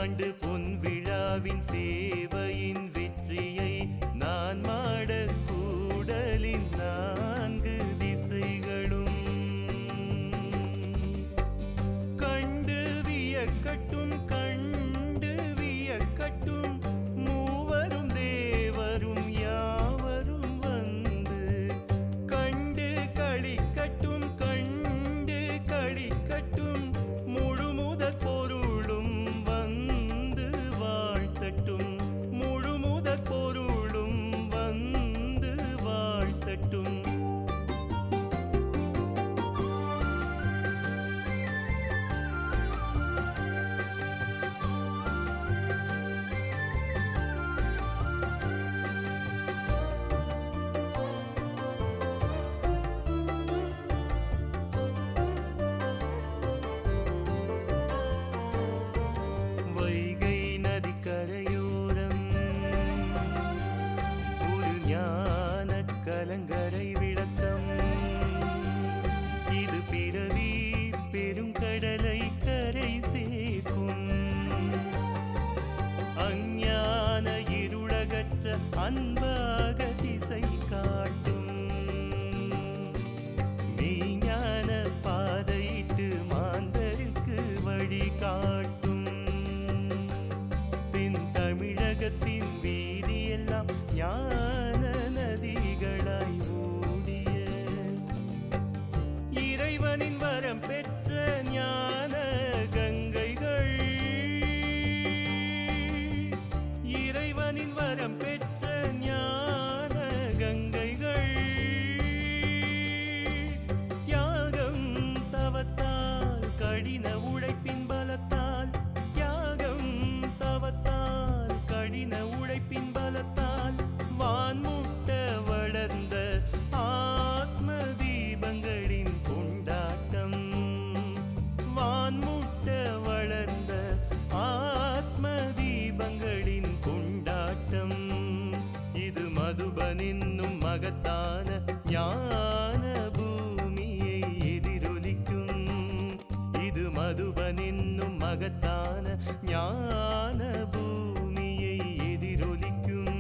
ஆண்டு பொன் விழாவின் சேவையின் வெற்றியை நான் மாட கூடலின் 4 திசைகளும் கண்டு வியக்கட்டும் கண்டு வியக்கட்டும் மூவரும் தேவரும் யாவரும் வந்து கண்டு களிக்கட்டும் கண்டு களிக்கட்டும் முழுமுதற் பொருளும் வந்து வாழ்த்தட்டும் முழுமுதற் பொருளும் வந்து வாழ்த்தட்டும் வைகை நதிக்கரையோரம் ஒரு ஞான கலங்கரை விளக்கம் இது பிறவி பெருங்கடலை கரை சேர்க்கும் அஞ்ஞான இருளகற்ற அன்பாக திசை காட்டும் மெய்ஞான பாதையிட்டு மாந்தருக்கு வழி காட்டும் தமிழகத்தின் வீதியெல்லாம் ஞான நதிகளாய் ஓடிய இறைவனின் வரம் பெற்ற ஞான கங்கைகள் இறைவனின் வரம் பெற்ற ஞான கங்கைகள் தியாகம் தவத்தால் கடின உழைப்பின் பலத்தால் தியாகம் தவத்தால் கடின உழைப்பின் பலத்தால் வான்முட்ட வளர்ந்த ஆத்ம தீபங்களின் கொண்டாட்டம் வான்முட்ட வளர்ந்த ஆத்ம தீபங்களின் கொண்டாட்டம் இது மதுபன் என்னும் மகத்தான ஞான பூமியை எதிரொலிக்கும் இது மதுபன் என்னும் மகத்தான ஞான பூமியை எதிரொலிக்கும்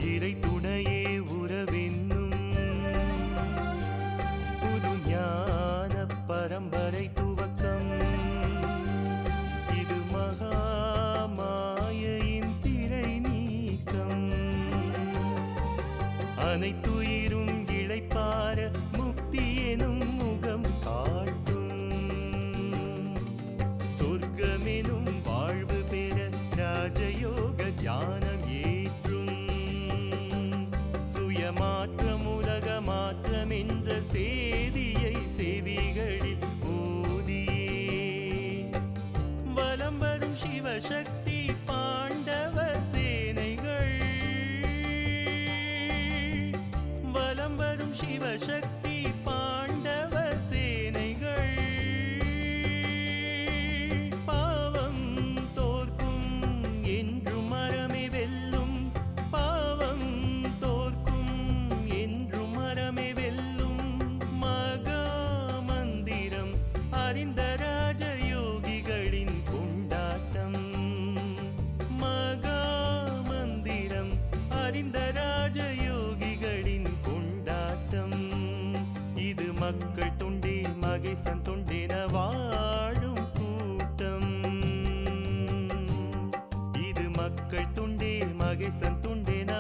இறை துணையே உறவென்னும் புது ஞான பரம்பரை துவக்கம் இது மகாமாயையின் திரை நீக்கம் அனைத்துயிரும் இளைப்பார முக்தி எனும் முகம் காட்டும் சொர்க்கமெனும் வாழ்வு பெற ராஜயோக ஞானம் ஏற்றும் சுயமாற்றம் உலக மாற்றம் என்ற செய்தியை செவிகளில் ஊதியே வலம் வரும் சிவசக்தி பாண்டவ சேனைகள் வலம் வரும் சிவசக்தி பாண்டவ சேனைகள் பாவம் தோற்கும் என்றும் மரமே வெல்லும் பாவம் தோற்கும் என்றும் மரமே வெல்லும் மகா மந்திரம் அறிந்த ராஜயோகிகளின் கொண்டாட்டம் மகா மந்திரம் அறிந்த ராஜயோகிகளின் கொண்டாட்டம் இது மக்கள் தொண்டே மகேசன் தொண்டென வாழும் கூட்டம் இது மக்கள் தொண்டே மகேசன் தொண்டென